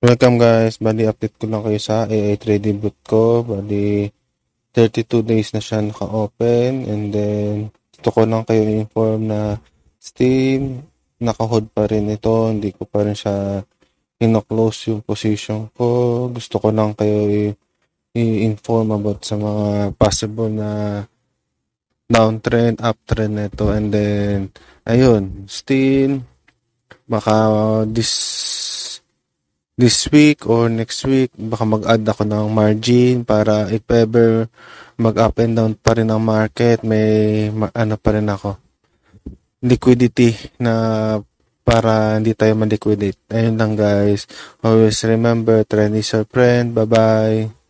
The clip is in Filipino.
Welcome guys, bali update ko lang kayo sa AI trading bot ko. Bali 32 days na siya naka-open, and then gusto ko lang kayo inform na Steam naka-hold pa rin ito, hindi ko pa rin siya ino-close yung position ko. Gusto ko lang kayo i-inform about sa mga possible na downtrend, uptrend nito, and then ayun, Steam baka this week or next week, baka mag-add ako ng margin para if ever mag-up and down pa rin ang market, may ano pa rin ako, liquidity na para hindi tayo ma-liquidate. Ayun lang guys. Always remember, trend is your friend. Bye-bye.